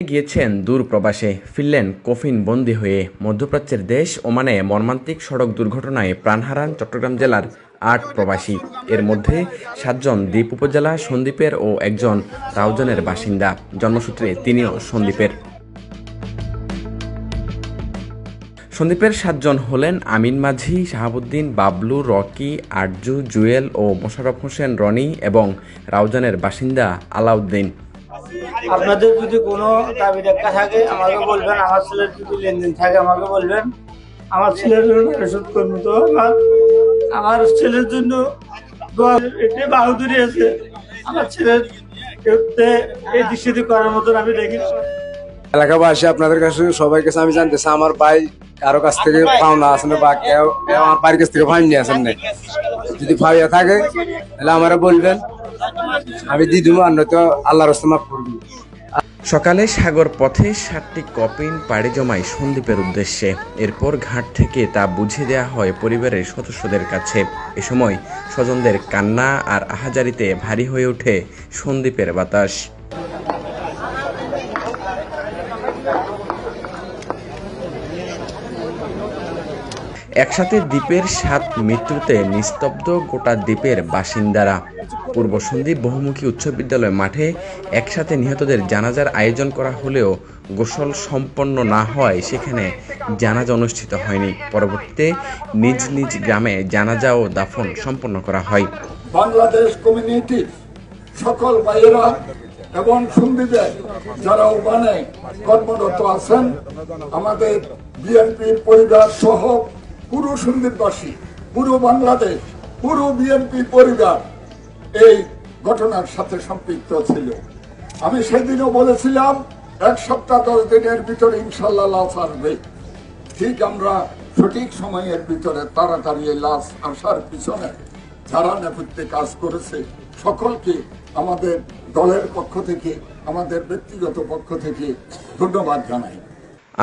গিয়েছেন দূর প্রবাসে, ফিরলেন কফিন বন্দী হয়ে। মধ্যপ্রাচ্যের দেশ ওমানে মর্মান্তিক সড়ক দুর্ঘটনায় প্রাণ হারান চট্টগ্রাম জেলার ৮ প্রবাসী। এর মধ্যে ৭ জন দ্বীপ উপজেলা সন্দ্বীপের ও একজন রাউজানের বাসিন্দা। জন্মসূত্রে তিনিও সন্দ্বীপের। সন্দ্বীপের ৭ জন হলেন আমিন মাঝি, শাহাবুদ্দিন, বাবলু, রকি, আরজু, জুয়েল ও মোশাররফ হোসেন রনি এবং রাউজানের বাসিন্দা আলাউদ্দিন। আপনাদের যদি কোনো দাবি দেখা থাকে আমাকে বলবেন, আমার ছেলের যদি লেনদেন থাকে আমাকে বলবেন। আমার ছেলের জন্য পরিশোধ করবো। তো আমার ছেলের জন্য এটাই বাহাদুরি আছে। আমার ছেলের এই দৃশ্যটি করার মতন আমি দেখি। এলাকাবাসী আপনাদের কাছে সবাই কাছে আমি জানতেছি, আমার ভাই কারো কাছ থেকে পাওনা আছে না বা কেউ আমার বাড়ির কাছ থেকে ফাইন নিয়ে আসেন না। যদি ফাইয়া থাকে তাহলে আমারা বলবেন, আমি দিয়ে দেবো, আর নয়তো আল্লাহর রাস্তায় মাফ করবো। সকালে সাগর পথে 7টি কফিন পাড়ি জমায় সন্দ্বীপের উদ্দেশ্যে। এরপর ঘাট থেকে তা বুঝিয়ে দেওয়া হয় পরিবারের সদস্যদের কাছে। এ সময় স্বজনদের কান্না আর আহাজারিতে ভারী হয়ে ওঠে সন্দ্বীপের বাতাস। একসাথে দ্বীপের 7 মৃত্যুতে নিস্তব্ধ গোটা দ্বীপের বাসিন্দারা। পূর্ব সন্দ্বীপ বহুমুখী উচ্চ বিদ্যালয় মাঠে একসাথে নিহতদের জানাজার আয়োজন করা হলেও গোসল সম্পন্ন না হওয়ায় সেখানে জানাজা অনুষ্ঠিত হয়নি। পরবর্তীতে নিজ নিজ গ্রামে জানাজা ও দাফন সম্পন্ন করা হয়। বাংলাদেশ কমিউনিটি সকল ভাইয়েরা এবং সন্দ্বীপে যারা ওখানে কর্মরত আছেন, আমাদের বিএনপির পরিবার সহ পুরো সন্দ্বীপবাসী, পুরো বাংলাদেশ, পুরো বিএনপি পরিবার এই ঘটনার সাথে সম্পৃক্ত ছিল। আমি সেদিনও বলেছিলাম 1 সপ্তাহ 10 দিনের ভিতরে ইনশাল্লাহ লাশ আসবে। ঠিক আমরা সঠিক সময়ের ভিতরে তাড়াতাড়ি এই লাশ আসার পিছনে যারা নেপথ্যে কাজ করেছে সকলকে আমাদের দলের পক্ষ থেকে, আমাদের ব্যক্তিগত পক্ষ থেকে ধন্যবাদ জানাই।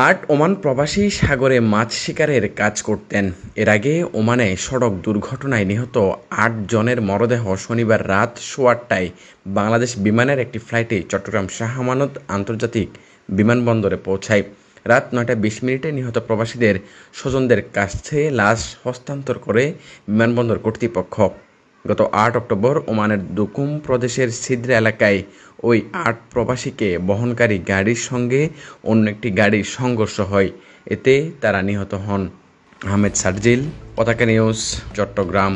8 ওমান প্রবাসী সাগরে মাছ শিকারের কাজ করতেন। এর আগে ওমানে সড়ক দুর্ঘটনায় নিহত 8 জনের মরদেহ শনিবার রাত 8:15টায় বাংলাদেশ বিমানের একটি ফ্লাইটে চট্টগ্রাম শাহ আমানত আন্তর্জাতিক বিমানবন্দরে পৌঁছায়। রাত 9:20 নিহত প্রবাসীদের স্বজনদের কাছে লাশ হস্তান্তর করে বিমানবন্দর কর্তৃপক্ষ। গত 8 অক্টোবর ওমানের দুকুম প্রদেশের সিদ্রা এলাকায় ওই 8 প্রবাসীকে বহনকারী গাড়ির সঙ্গে অন্য একটি গাড়ির সংঘর্ষ হয়। এতে তারা নিহত হন। আহমেদ সার্জিল, পতাকা নিউজ, চট্টগ্রাম।